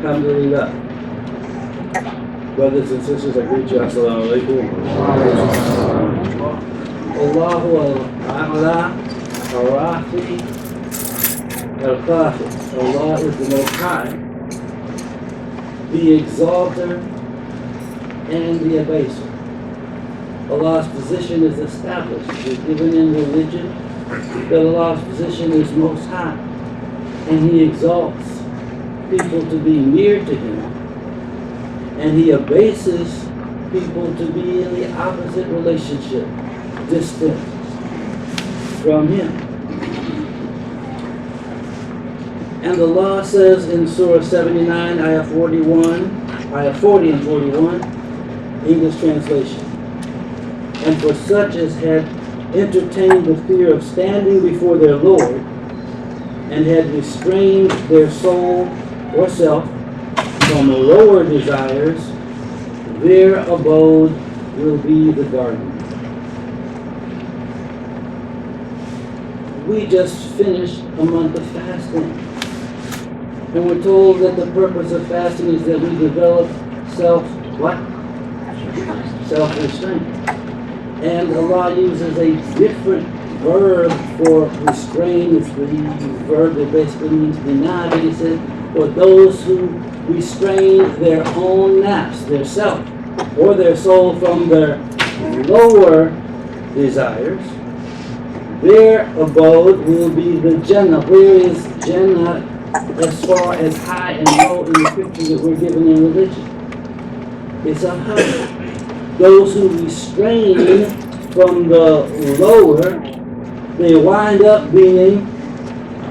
Alhamdulillah. Brothers and sisters, I greet you. Assalamu alaikum. Allahu al-A'la, al-Rafi, al-Qafi. Allah is the Most High, the Exalter and the Abaser. Allah's position is established. It is given in religion that Allah's position is Most High, and He exalts people to be near to Him, and He abases people to be in the opposite relationship, distant from Him. And the law says in Surah 79, Ayah 40 and 41, English translation, and for such as had entertained the fear of standing before their Lord, and had restrained their soul or self from lower desires, their abode will be the garden. We just finished a month of fasting, and we're told that the purpose of fasting is that we develop self-restraint. And Allah uses a different verb for restrain. It's the verb that basically means deny. But He said, for those who restrain their own nafs, their self, or their soul from their lower desires, their abode will be the Jannah. Where is Jannah as far as high and low in the scripture that we're given in religion? It's a high. Those who restrain from the lower, they wind up being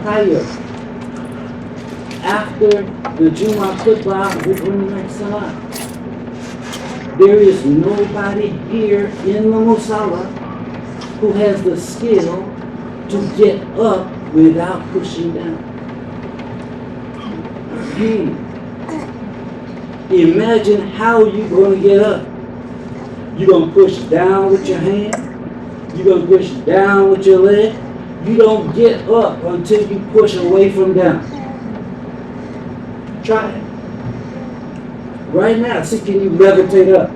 higher. After the Jumu'ah khutbah, we're going to make salah. There is nobody here in the musalla who has the skill to get up without pushing down. Imagine how you're going to get up. You're going to push down with your hand. You're going to push down with your leg. You don't get up until you push away from down. Try it. Right now, see, can you levitate up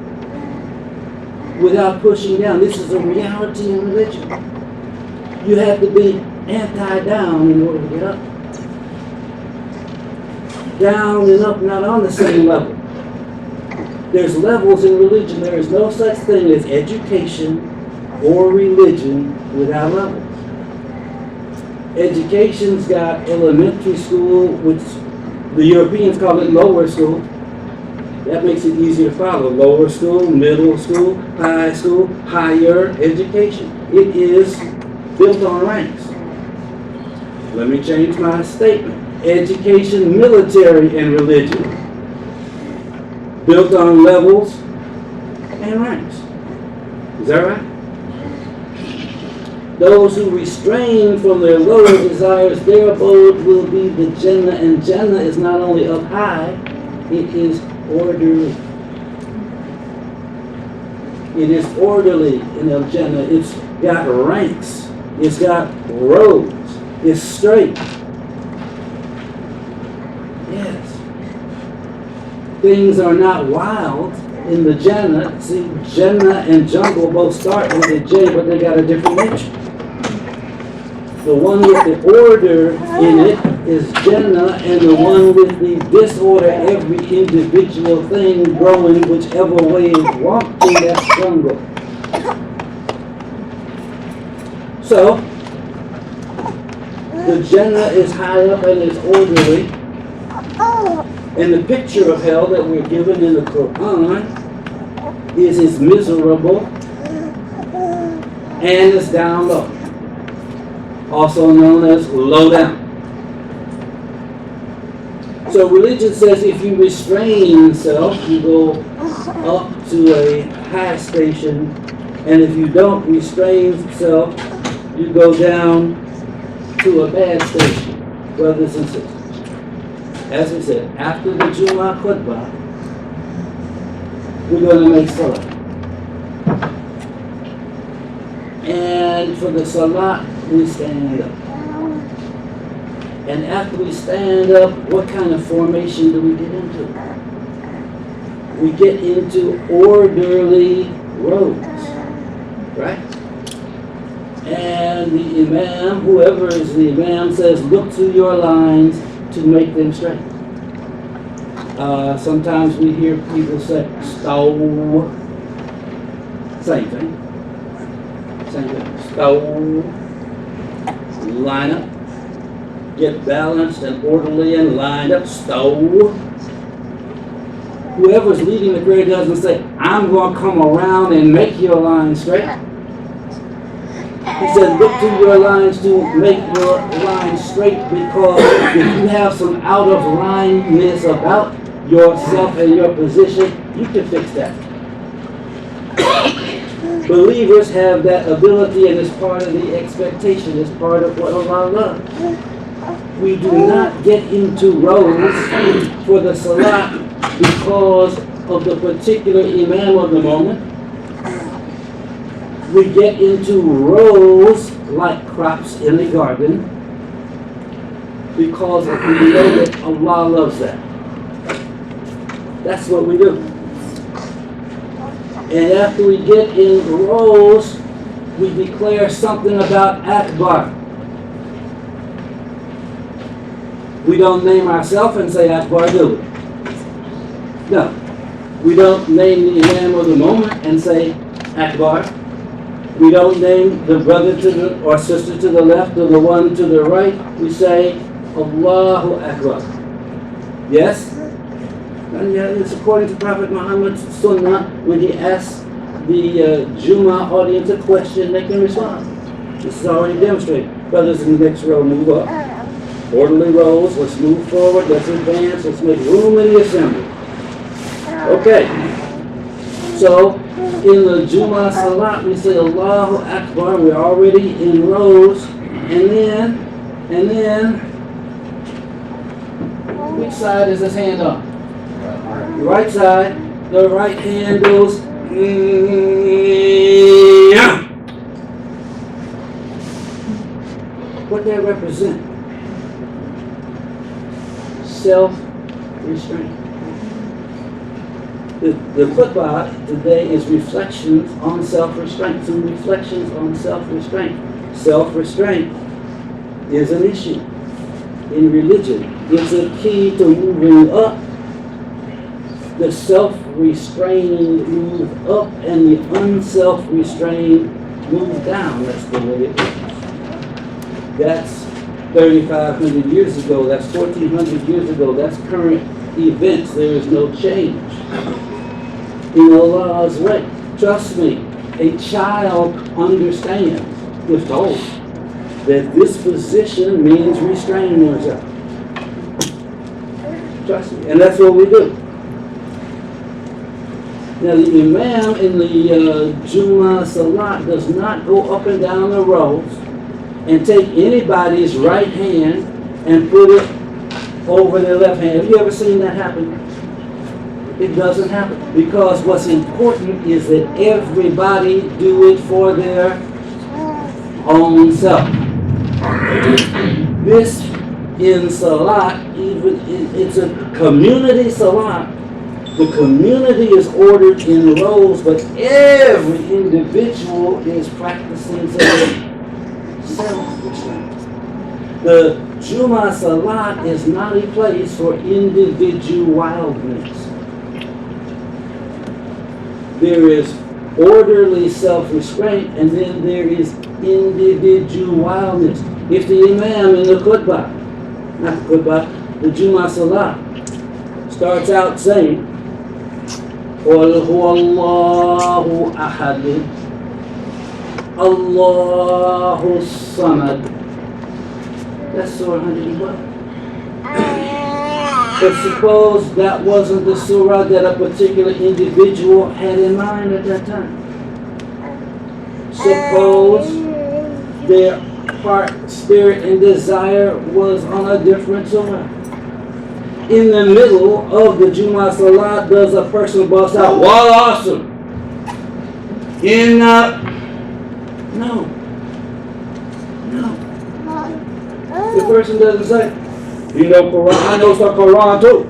without pushing down? This is a reality in religion. You have to be anti-down in order to get up. Down and up, not on the same level. There's levels in religion. There is no such thing as education or religion without levels. Education's got elementary school, which the Europeans call it lower school. That makes it easier to follow. Lower school, middle school, high school, higher education. It is built on ranks. Let me change my statement. Education, military, and religion. Built on levels and ranks. Is that right? Those who restrain from their lower desires, their abode will be the Jannah. And Jannah is not only up high, it is orderly. It is orderly in Al Jannah. It's got ranks. It's got roads. It's straight. Yes. Things are not wild in the Jannah. See, Jannah and jungle both start with a J, but they got a different nature. The one with the order in it is Jannah, and the one with the disorder, every individual thing growing whichever way it wants to, that's jungle. So, the Jannah is high up and it's orderly. And the picture of hell that we're given in the Quran is miserable and it's down low, also known as low down. So religion says if you restrain yourself, you go up to a high station, and if you don't restrain yourself, you go down to a bad station, brothers and sisters. As we said, after the Jumu'ah khutbah, we're going to make salah. And for the salah, we stand up. And after we stand up, what kind of formation do we get into? We get into orderly rows, right? And the Imam, whoever is the Imam, says, look to your lines to make them straight. Sometimes we hear people say, stow. Same thing. Same thing. Stow. Line up. Get balanced and orderly and lined up. Stow. Whoever's leading the prayer doesn't say, I'm going to come around and make your line straight. He said, look to your lines to make your line straight, because if you have some out of lineness about yourself and your position, you can fix that. Believers have that ability, and it's part of the expectation. It's part of what Allah loves. We do not get into rows for the salat because of the particular imam of the moment. We get into rows like crops in the garden because we know that Allah loves that. That's what we do. And after we get in rows, we declare something about Akbar. We don't name ourselves and say Akbar, do we? No. We don't name the Imam of the moment and say Akbar. We don't name the brother to the or sister to the left or the one to the right. We say Allahu Akbar. Yes? And yeah, it's according to Prophet Muhammad's Sunnah. When he asks the Jumu'ah audience a question, they can respond. This is already demonstrated. Brothers in the next row, move up. Orderly rows, let's move forward, let's advance, let's make room in the assembly. Okay. So, in the Jumu'ah Salat, we say Allahu Akbar. We're already in rows. And then, which side is this hand on? The right side. The right hand goes, what that represent? Self-restraint. The khutbah today is reflections on self-restraint. Some reflections on self-restraint. Self-restraint is an issue in religion. It's a key to moving up. The self-restrained move up and the unself-restrained move down. That's the way it is. That's 3,500 years ago. That's 1,400 years ago. That's current events. There is no change in Allah's way. Trust me, a child understands, if told, that this position means restraining yourself. Trust me, and that's what we do. Now the Imam in the Jumu'ah Salat does not go up and down the rows and take anybody's right hand and put it over their left hand. Have you ever seen that happen? It doesn't happen, because what's important is that everybody do it for their own self. This in Salat, even it's a community Salat. The community is ordered in rows, but every individual is practicing self-restraint. The Jumu'ah Salat is not a place for individualness. There is orderly self-restraint, and then there is individualness. If the Imam in the khutbah, not the khutbah, the Jumu'ah Salat, starts out saying, قُلْ هُوَ اللَّهُ أَحَدٌ اللَّهُ الصَّمَدُ. That's Surah 112. But suppose that wasn't the surah that a particular individual had in mind at that time. Suppose their heart, spirit, and desire was on a different surah. In the middle of the Jumu'ah Salat, does a person bust out, "Wallah awesome"? No. The person doesn't say, you know Quran, I know some Quran too.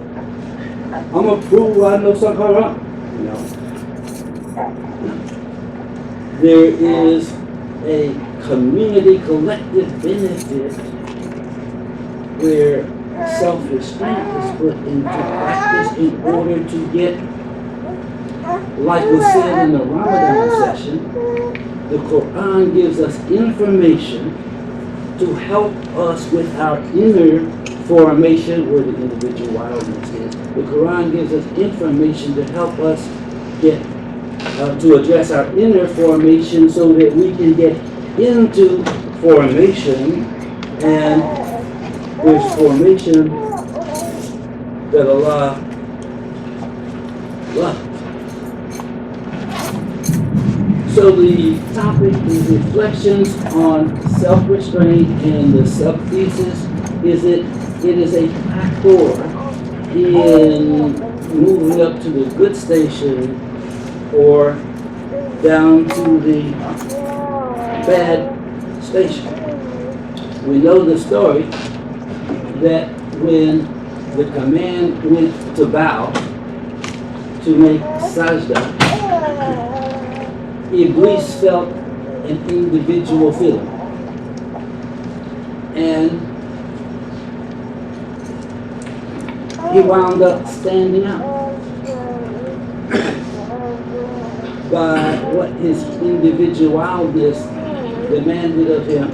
I'm going to prove I know some Quran. No. There is a community collective benefit where self-restraint is put into practice in order to get, like was said in the Ramadan session, the Quran gives us information to help us with our inner formation, where the individual wildness is. The Quran gives us information to help us get, to address our inner formation so that we can get into formation, and there's formation that Allah loves. So the topic is reflections on self-restraint, and the sub-thesis is it is a factor in moving up to the good station or down to the bad station. We know the story that when the command went to bow, to make sajda, Iblis felt an individual feeling. And he wound up standing out by what his individualness demanded of him.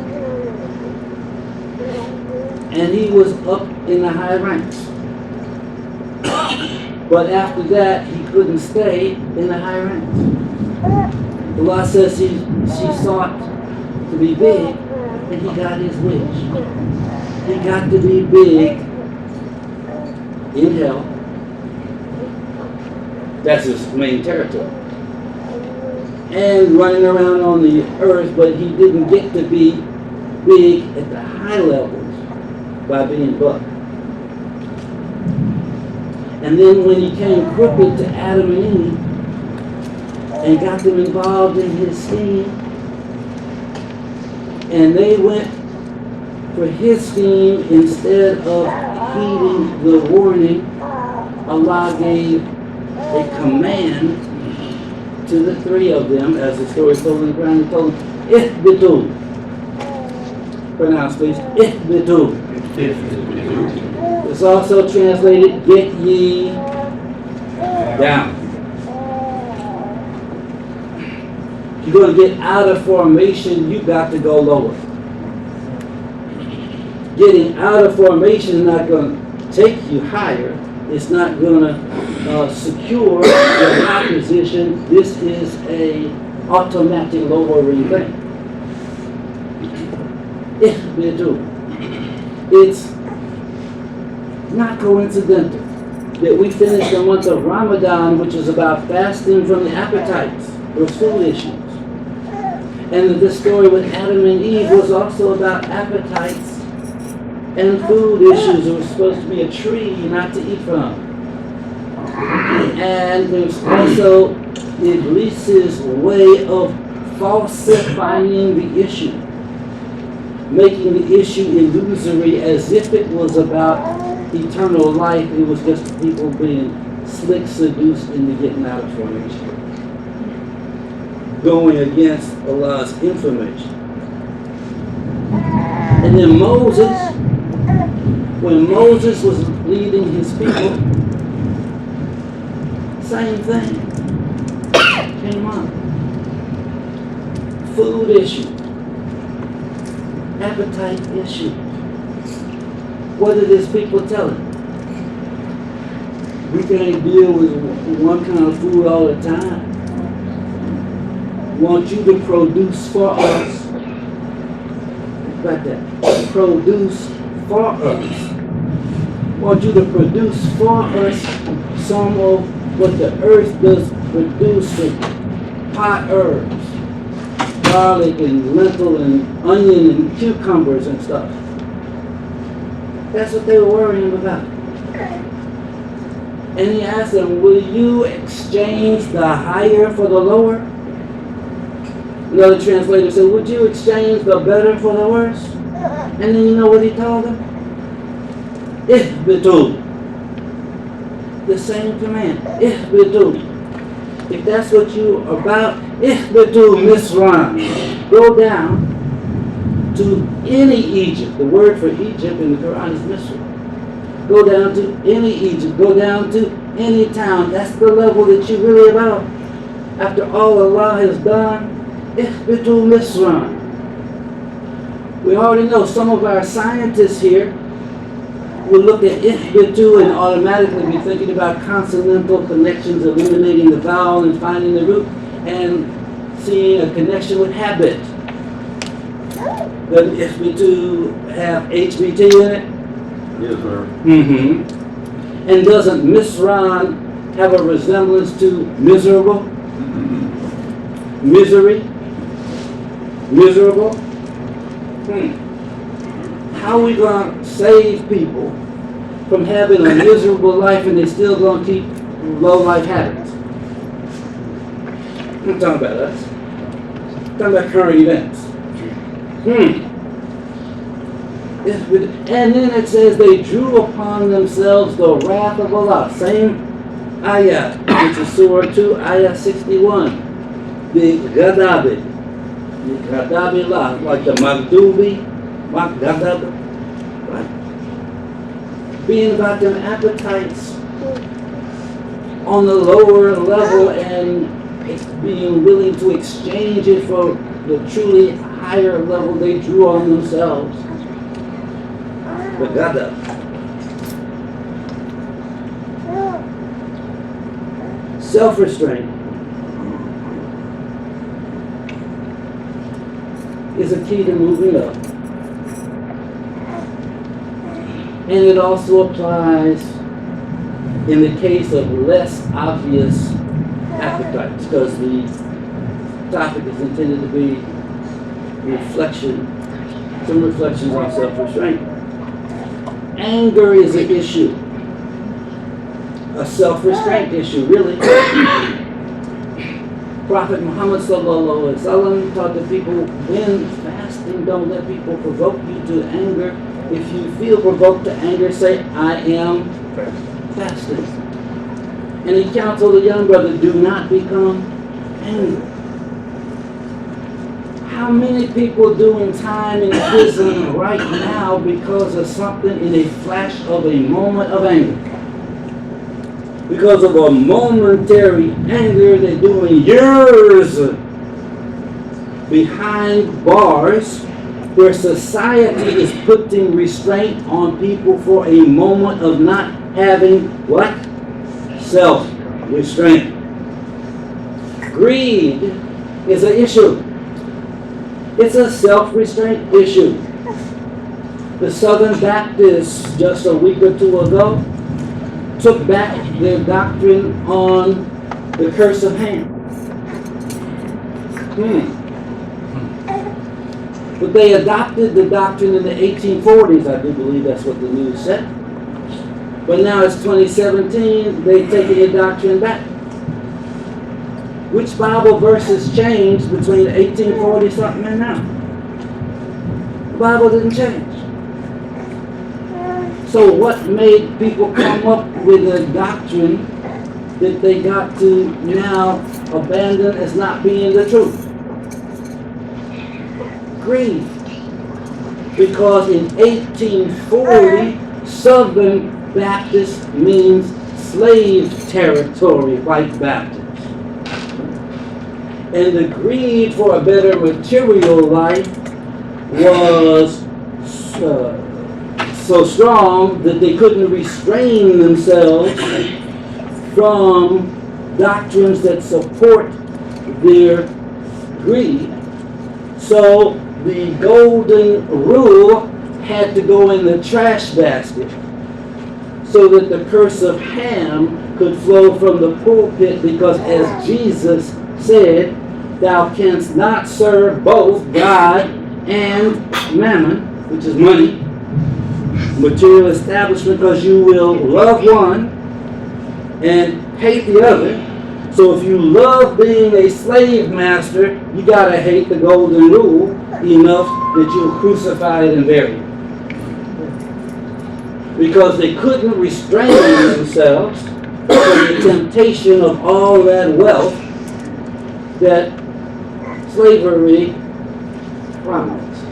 And he was up in the high ranks. But after that, he couldn't stay in the high ranks. Allah says she sought to be big, and he got his wish. He got to be big in hell. That's his main territory. And running around on the earth, but he didn't get to be big at the high levels by being buck. And then when he came crooked to Adam and Eve and got them involved in his scheme, and they went for his scheme instead of heeding the warning, Allah gave a command to the three of them, as the story told in the Quran. He told them, Ihbitu. Pronounce please, Ihbitu. It's also translated, get ye down. If you're going to get out of formation, you got to go lower. Getting out of formation is not going to take you higher. It's not going to secure your high position. This is a automatic lowering thing. It's not coincidental that we finished the month of Ramadan, which is about fasting from the appetites, those food issues. And that this story with Adam and Eve was also about appetites and food issues. It was supposed to be a tree not to eat from. And there's also Iblis's way of falsifying the issue, making the issue illusory as if it was about eternal life. It was just people being slick, seduced into getting out of formation, going against Allah's information. And then Moses, when Moses was leading his people, same thing came up. Food issue, appetite issue. What did his people tell him? We can't deal with one kind of food all the time. Want you to produce for us. Like that. Produce for us. Want you to produce for us some of what the earth does produce with pot herbs, garlic and lentil and onion and cucumbers and stuff. That's what they were worrying about. And he asked them, will you exchange the higher for the lower? Another translator said, would you exchange the better for the worse? And then you know what he told them? Ihbitu. The same command. Ihbitu. If that's what you are about, Ihbitu Misran. Go down to any Egypt. The word for Egypt in the Quran is Misr. Go down to any Egypt. Go down to any town. That's the level that you're really about. After all Allah has done, Ihbitu Misran. We already know some of our scientists here will look at Ihbitu and automatically be thinking about consonantal connections, eliminating the vowel and finding the root, and seeing a connection with habit. Doesn't Ihbitu have HBT in it? Yes, sir. Mm-hmm. And doesn't Misran have a resemblance to miserable? Misery? Miserable? How are we going to save people from having a miserable life and they're still going to keep low life habits? I'm not talking about us. I'm talking about current events. And then it says they drew upon themselves the wrath of Allah. Same ayah, which is Surah 2, ayah 61. The Ghadabi. The Ghadabi Allah, like the Magdubi, Ghadab. Right? Being about them appetites on the lower level and being willing to exchange it for the truly higher level they drew on themselves. The Ghadab. Self-restraint is a key to moving up. And it also applies in the case of less obvious appetites, because the topic is intended to be some reflections on self-restraint. Anger is an issue, a self-restraint issue, really. Prophet Muhammad sallallahu alaihi wasallam taught the people, when fasting, don't let people provoke you to anger. If you feel provoked to anger, say, I am fasting. And he counseled the young brother, do not become angry. How many people doing time in prison right now because of something in a flash of a moment of anger? Because of a momentary anger, they're doing years behind bars where society is putting restraint on people for a moment of not having what? Self-restraint. Greed is an issue. It's a self-restraint issue. The Southern Baptists, just a week or two ago, took back their doctrine on the curse of Ham. But they adopted the doctrine in the 1840s, I do believe that's what the news said. But now it's 2017, they've taken the doctrine back. Which Bible verses changed between 1840 something and now? The Bible didn't change. So what made people come up with a doctrine that they got to now abandon as not being the truth? Greed. Because in 1840, Southern Baptist means slave territory, white Baptist. And the greed for a better material life was so strong that they couldn't restrain themselves from doctrines that support their greed. So the golden rule had to go in the trash basket so that the curse of Ham could flow from the pulpit, because as Jesus said, thou canst not serve both God and mammon, which is money, material establishment, because you will love one and hate the other. So if you love being a slave master, you gotta hate the golden rule enough that you'll crucify it and bury it. Because they couldn't restrain themselves from the temptation of all that wealth that slavery promised.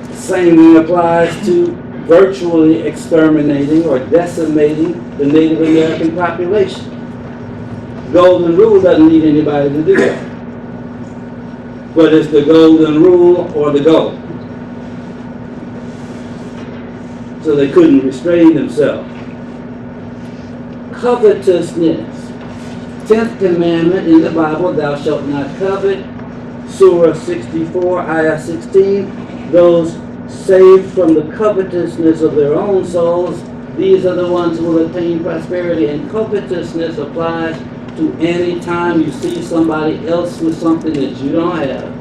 The same thing applies to virtually exterminating or decimating the Native American population. Golden rule doesn't need anybody to do that. But it's the golden rule or the goal. So they couldn't restrain themselves. Covetousness. 10th commandment in the Bible, thou shalt not covet. Surah 64, ayah 16. Those saved from the covetousness of their own souls, these are the ones who will attain prosperity. And covetousness applies to any time you see somebody else with something that you don't have,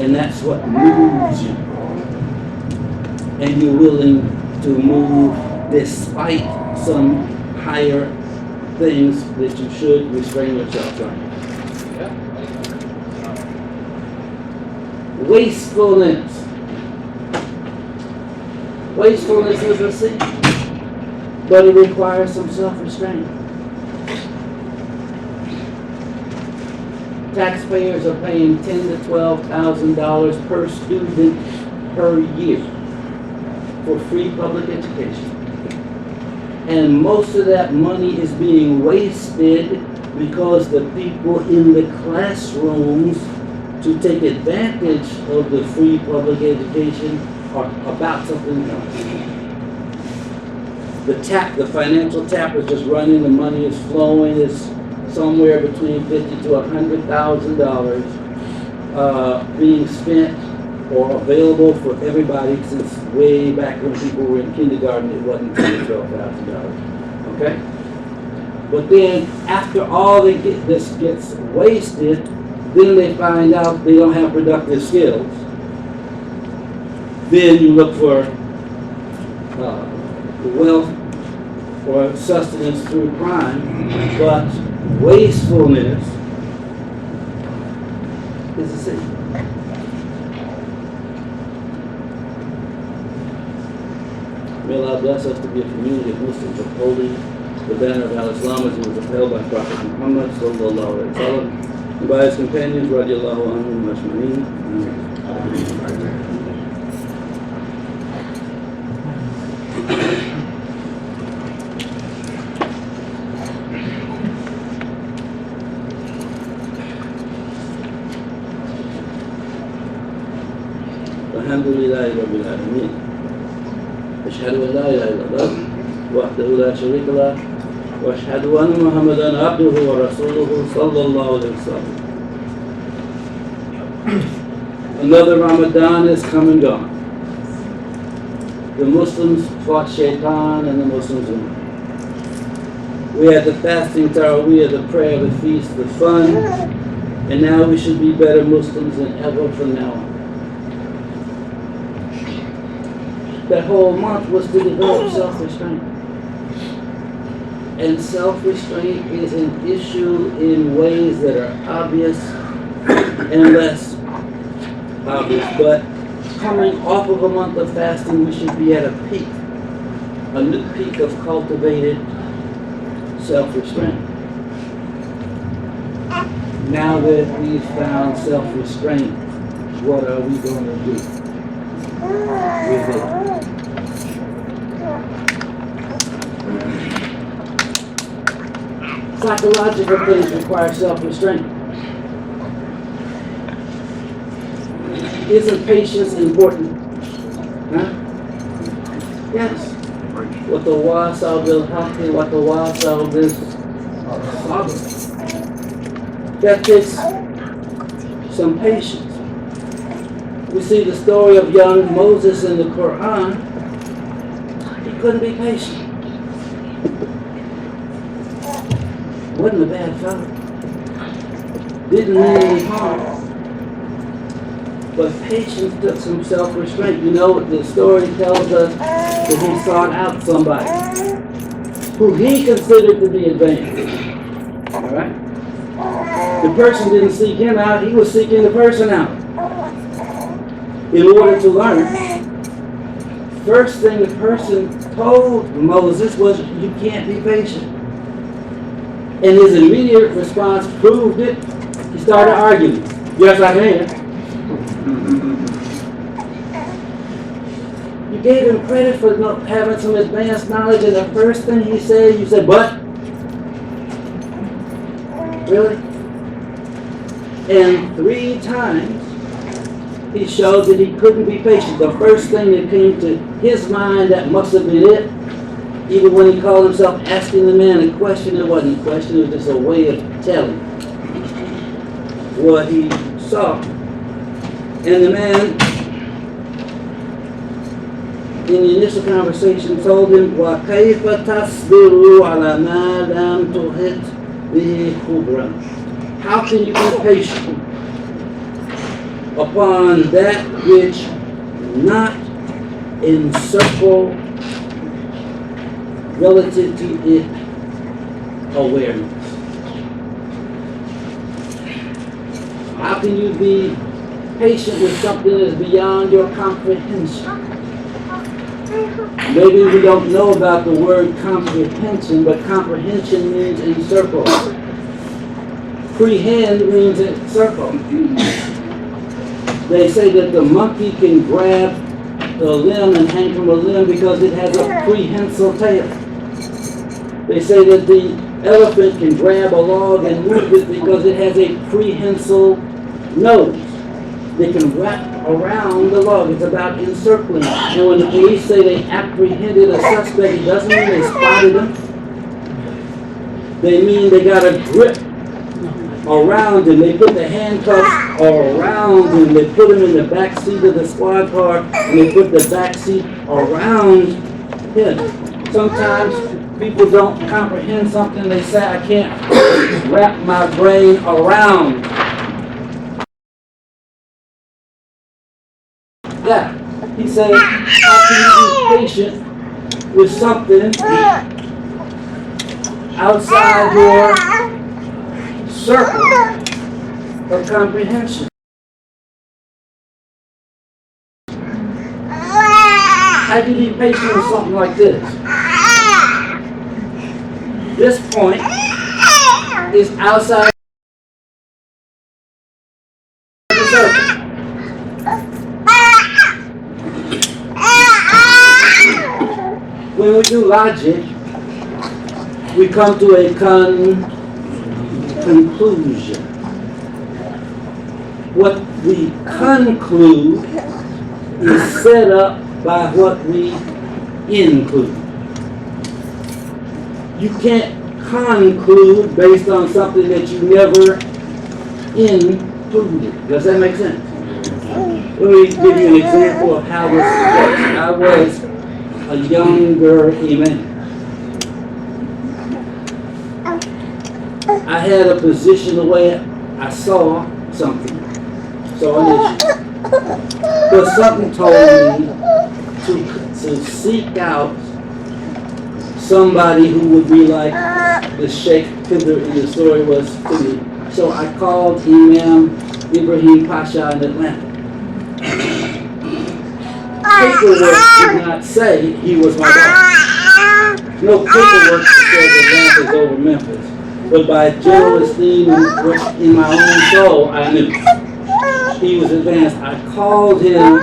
and that's what moves you. And you're willing to move despite some higher things that you should restrain yourself from. Wastefulness. Wastefulness is a sin, but it requires some self-restraint. Taxpayers are paying $10,000 to $12,000 per student per year for free public education. And most of that money is being wasted because the people in the classrooms to take advantage of the free public education are about something else. The financial tap is just running, the money is flowing, it's somewhere between $50,000 to $100,000 being spent or available for everybody since way back when people were in kindergarten. It wasn't $10,000 to $12,000. Okay? But then after all this gets wasted, then they find out they don't have productive skills. Then you look for wealth or sustenance through crime, but wastefulness is a sin. May Allah bless us to be a community of Muslims upholding the banner of Al-Islam as it was upheld by Prophet Muhammad sallallahu alaihi wasallam and by his companions radiallahu anhum ajma'in. Alhamdulillah Rabbil Alameen. أشهد أن لا إله إلا الله وحده لا شريك له وأشهد أن محمدا عبده ورسوله صلى الله عليه وسلم. Another Ramadan has come and gone. The Muslims fought Shaitan and the Muslims won. We had the fasting Taraweeh, the prayer, the feast, the fun, and now we should be better Muslims than ever from now on. That whole month was to develop self-restraint. And self-restraint is an issue in ways that are obvious and less obvious. But coming off of a month of fasting, we should be at a peak, a new peak of cultivated self-restraint. Now that we've found self-restraint, what are we going to do with it? Psychological things require self-restraint. Isn't patience important? Huh? Yes. وَتَوَاصَوْا بِالْحَقِّ وَتَوَاصَوْا بِالصَّبْرِ. That takes some patience. We see the story of young Moses in the Quran. He couldn't be patient. Wasn't a bad fellow. Didn't mean any harm. But patience took some self-restraint. You know, the story tells us that he sought out somebody. who he considered to be advanced. All right? The person didn't seek him out, he was seeking the person out. In order to learn, first thing the person told Moses was, you can't be patient. And his immediate response proved it. He started arguing. Yes, I can. You gave him credit for not having some advanced knowledge, and the first thing he said, you said, but? Really? And 3 times, he showed that he couldn't be patient. The first thing that came to his mind, that must have been it. Even when he called himself asking the man a question, it wasn't a question, it was just a way of telling what he saw. And the man, in the initial conversation, told him, وَكَيْفَ تَصْبِرُ عَلَى مَا لَمْ تُحِطْ بِهِ خُبْرًا. How can you be patient upon that which not encircle relative to it awareness? How can you be patient with something that is beyond your comprehension? Maybe we don't know about the word comprehension, but comprehension means encircle. Prehend means encircle. They say that the monkey can grab the limb and hang from a limb because it has a prehensile tail. They say that the elephant can grab a log and move it because it has a prehensile nose. They can wrap around the log. It's about encircling. And when the police say they apprehended a suspect, it doesn't mean they spotted him. They mean they got a grip around him. They put the handcuffs around him. They put him in the back seat of the squad car, and they put the back seat around him. Sometimes people don't comprehend something. They say, I can't wrap my brain around that. He said, how can you be patient with something outside your circle of comprehension? How can you be patient with something like this? This point is outside the circle. When we do logic, we come to a conclusion. What we conclude is set up by what we include. You can't conclude based on something that you never included. Does that make sense? Let me give you an example of how this works. I was a younger Imam. I had a position the way I saw something. So an issue. But something told me to seek out somebody who would be like the Sheikh Tinder in the story was to me. So I called Imam Ibrahim Pasha in Atlanta. Paperwork did not say he was my boss. No paperwork said Atlanta is over Memphis. But by general esteem and in my own soul, I knew he was advanced. I called him,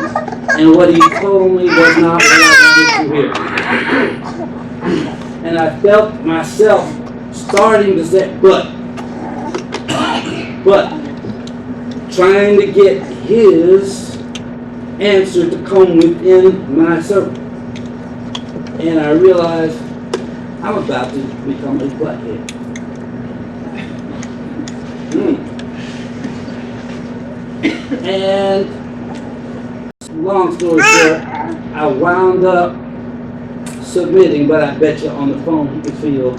and what he told me was not what I wanted to hear. And I felt myself starting to say, but, trying to get his answer to come within my circle. And I realized I'm about to become a butthead. And long story short, I wound up submitting, but I bet you on the phone you could feel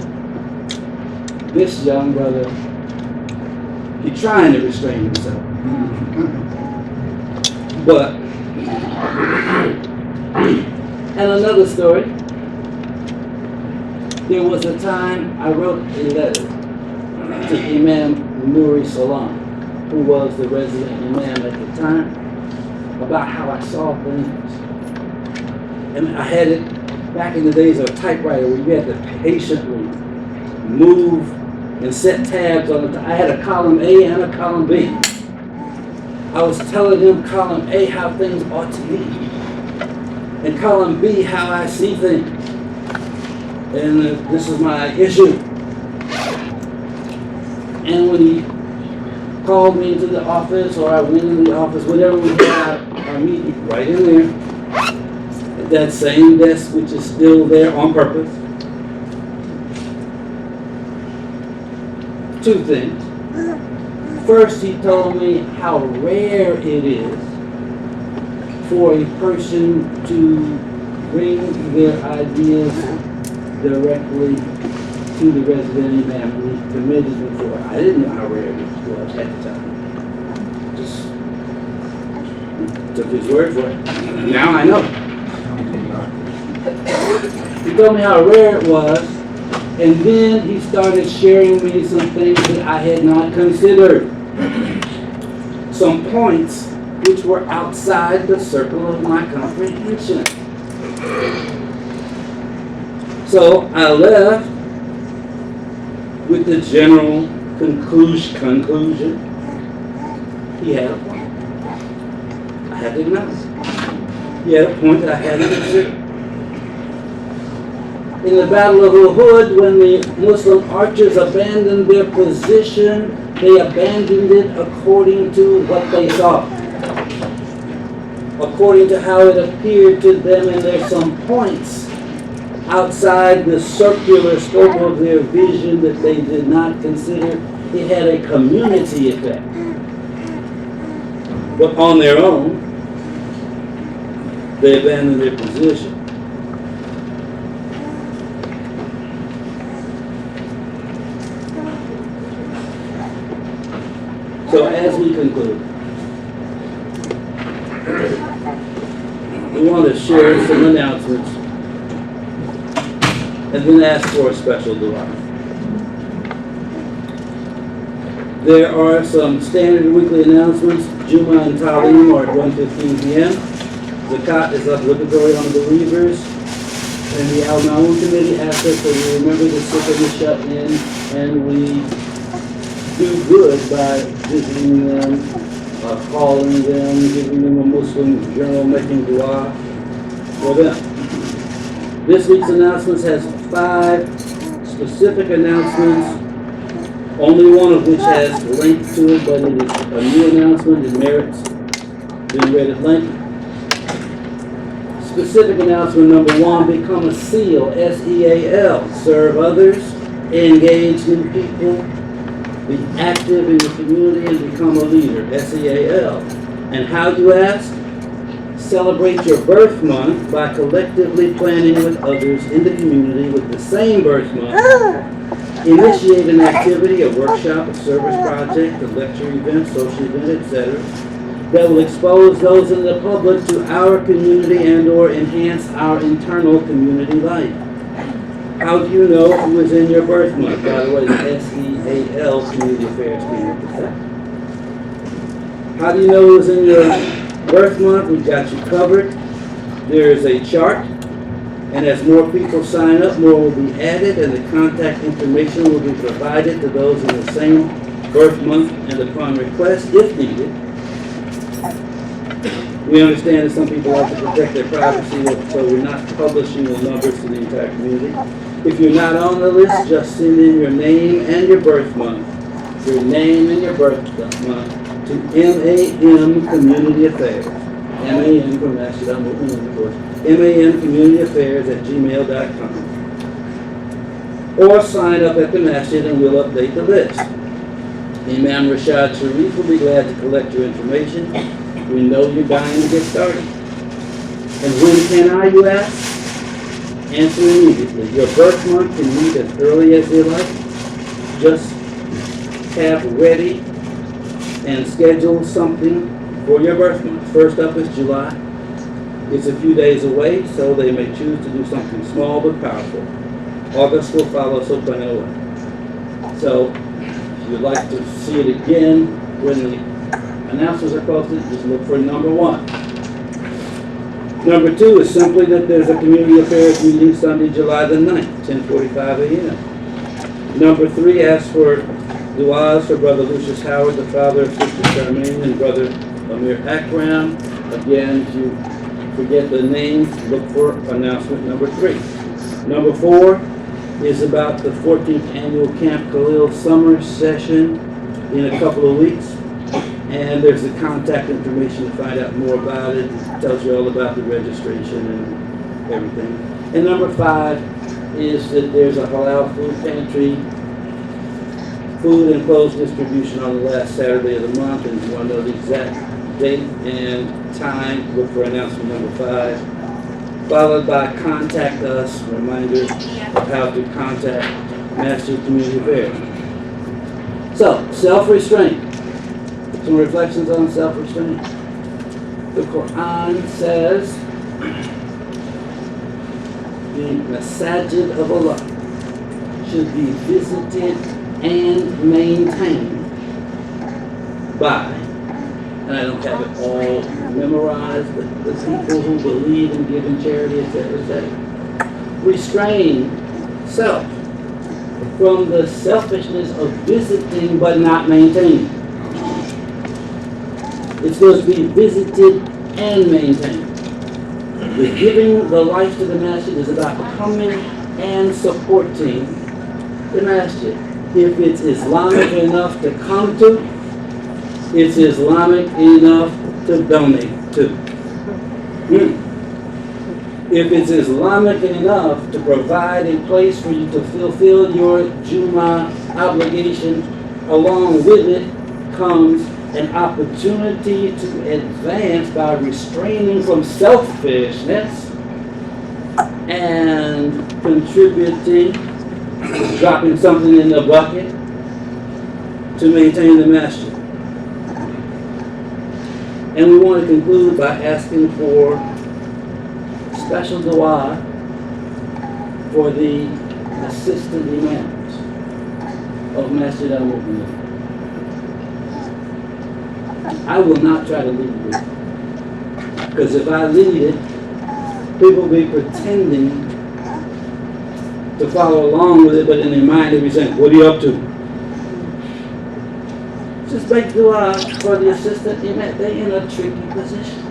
this young brother, he's trying to restrain himself. But, and another story, There was a time I wrote a letter to Imam Nuri Salam, who was the resident Imam at the time, about how I saw things. And I had it back in the days of a typewriter where you had to patiently move and set tabs on it. I had a column A and a column B. I was telling him column A how things ought to be, and column B how I see things. And this is my issue. And when he called me into the office, or I went into the office, whatever we had our meeting, right in there, at that same desk, which is still there on purpose. Two things. First, he told me how rare it is for a person to bring their ideas directly to the resident imam who he committed before. I didn't know how rare it was at the time. Just took his word for it. Now I know. He told me how rare it was, and then he started sharing me some things that I had not considered. Some points which were outside the circle of my comprehension. So I left with the general conclusion. He had a point. I had to acknowledge. He had a point that I had to consider. In the Battle of Uhud, when the Muslim archers abandoned their position, they abandoned it according to what they saw, according to how it appeared to them, and there's some points outside the circular scope of their vision that they did not consider. It had a community effect. But on their own, they abandoned their position. So as we conclude, we want to share some announcements and then ask for a special dua. There are some standard weekly announcements. Jumuah and Talim are at 1:15 p.m. Zakat is obligatory on believers. And the Al-Ma'un Committee asks us that we remember the sick and the shut in, and we do good by visiting them, calling them, giving them a Muslim journal, making dua for them. This week's announcements has 5 specific announcements, only one of which has link to it, but it is a new announcement. It merits being read at length. Specific announcement number 1, become a SEAL, S-E-A-L. Serve others, engage new people, be active in the community, and become a leader, S-E-A-L. And how, you ask? Celebrate your birth month by collectively planning with others in the community with the same birth month. Initiate an activity, a workshop, a service project, a lecture event, social event, etc., that will expose those in the public to our community and or enhance our internal community life. How do you know who is in your birth month? By the way, the S-E-A-L Community Affairs team at the top. How do you know who's in your birth month? We've got you covered. There is a chart, and as more people sign up, more will be added, and the contact information will be provided to those in the same birth month and upon request, if needed. We understand that some people like to protect their privacy, so we're not publishing the numbers to the entire community. If you're not on the list, just send in your name and your birth month. Your name and your birth month to MAM Community Affairs. MAM from Masjid al-Mu'min, of course. MAM Community Affairs at gmail.com. Or sign up at the Masjid and we'll update the list. Imam Sharif will be glad to collect your information. We know you're dying to get started. And when can I, you ask? Answer immediately. Your birth month can meet as early as you like. Just have ready and schedule something for your birth month. First up is July. It's a few days away, so they may choose to do something small but powerful. August will follow, so plan it away. So, if you'd like to see it again when the announcements are posted, just look for number 1. Number 2 is simply that there's a community affairs meeting Sunday, July the 9th, 10:45 a.m. Number 3 asks for du'as for Brother Lucius Howard, the father of Sister Charmaine, and Brother Amir Akram. Again, if you forget the names, look for announcement number 3. Number 4 is about the 14th annual Camp Khalil summer session in a couple of weeks. And there's the contact information to find out more about it. It tells you all about the registration and everything. And number 5 is that there's a halal food pantry, food and clothes distribution on the last Saturday of the month. And if you want to know the exact date and time, look for announcement number 5. Followed by contact us, reminder of how to contact Master Community Affairs. So, self-restraint. Some reflections on self-restraint. The Quran says the masajid of Allah should be visited and maintained by, and I don't have it all memorized, but the people who believe in giving charity, etc., etc., restrain self from the selfishness of visiting but not maintaining. It's supposed to be visited and maintained. The giving the life to the masjid is about coming and supporting the masjid. If it's Islamic enough to come to, it's Islamic enough to donate to. If it's Islamic enough to provide a place for you to fulfill your Jumu'ah obligation, along with it comes an opportunity to advance by restraining from selfishness and contributing, dropping something in the bucket to maintain the masjid. And we want to conclude by asking for special dua for the assistant imams of Masjid al-Mu'min. I will not try to lead it, because if I lead it, people will be pretending to follow along with it, but in their mind they'll be saying, "What are you up to?" Just make dua for the assistant imam. They're in a tricky position.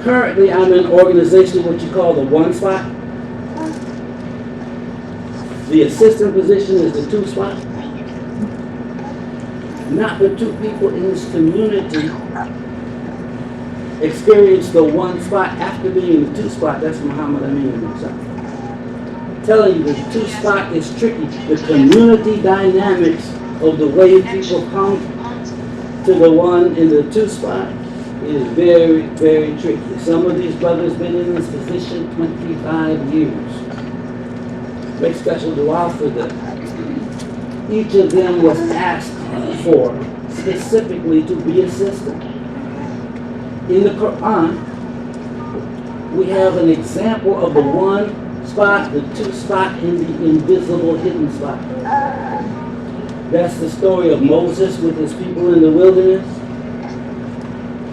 Currently, I'm in organization what you call the 1 spot. The assistant position is the 2 spot. Not the 2 people in this community experience the 1 spot after being in the 2 spot. That's Muhammad Amin himself. Telling you the 2 spot is tricky. The community dynamics of the way people come to the one in the 2 spot is very, very tricky. Some of these brothers been in this position 25 years. Make special dua for them. Each of them was asked for specifically to be assisted. In the Quran, we have an example of the 1 spot, the 2 spot, and the invisible hidden spot. That's the story of Moses with his people in the wilderness.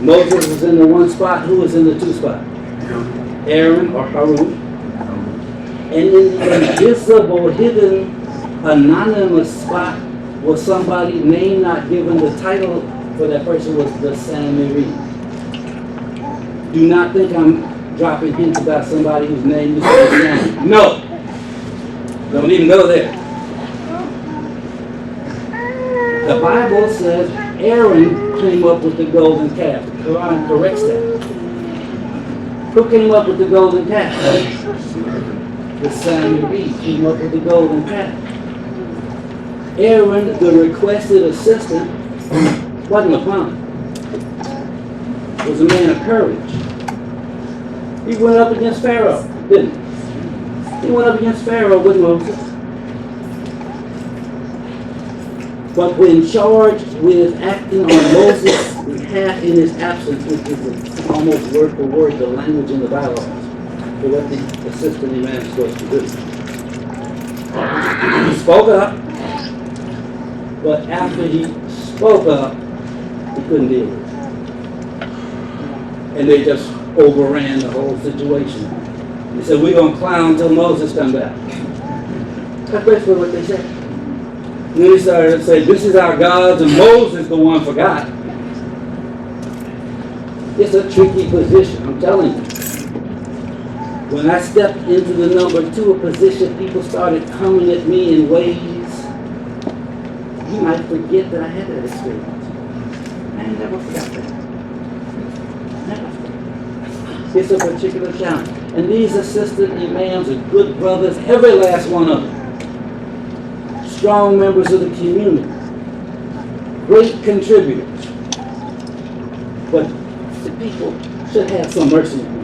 Moses was in the 1 spot. Who was in the 2 spot? Aaron or Harun. And in the invisible, hidden, anonymous spot was somebody, name not given, the title for that person was the Samiri. Do not think I'm dropping hints about somebody whose name is Sam. No! Don't even go there. The Bible says Aaron came up with the golden calf. The Quran corrects that. Who came up with the golden calf? The Samiri came up with the golden calf. Aaron, the requested assistant, wasn't a clown. Was a man of courage. He went up against Pharaoh, didn't he? He went up against Pharaoh with Moses. But when charged with acting on Moses' behalf in his absence, which is almost word for word the language in the bylaws, for what the assistant imam is supposed to do. He spoke up, but after he spoke up, he couldn't deal with it. And they just overran the whole situation. They said, we're going to clown until Moses comes back. That's basically what they said. And then they started to say, this is our God, and Moses the one forgot. It's a tricky position, I'm telling you. When I stepped into the number 2 position, people started coming at me in ways you might forget that I had that experience. I never forgot that. Never. It's a particular challenge. And these assistant imams are good brothers, every last one of them. Strong members of the community. Great contributors. But the people should have some mercy on them.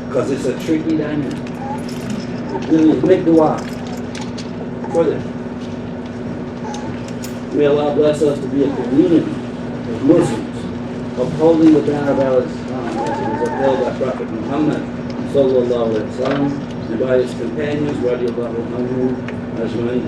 Because it's a tricky dynamic. Really make dua for them. May Allah bless us to be a community of Muslims upholding the banner of Al-Islam as it was upheld by Prophet Muhammad sallallahu alaihi wasallam and by his companions radiallahu anhu ajma'in.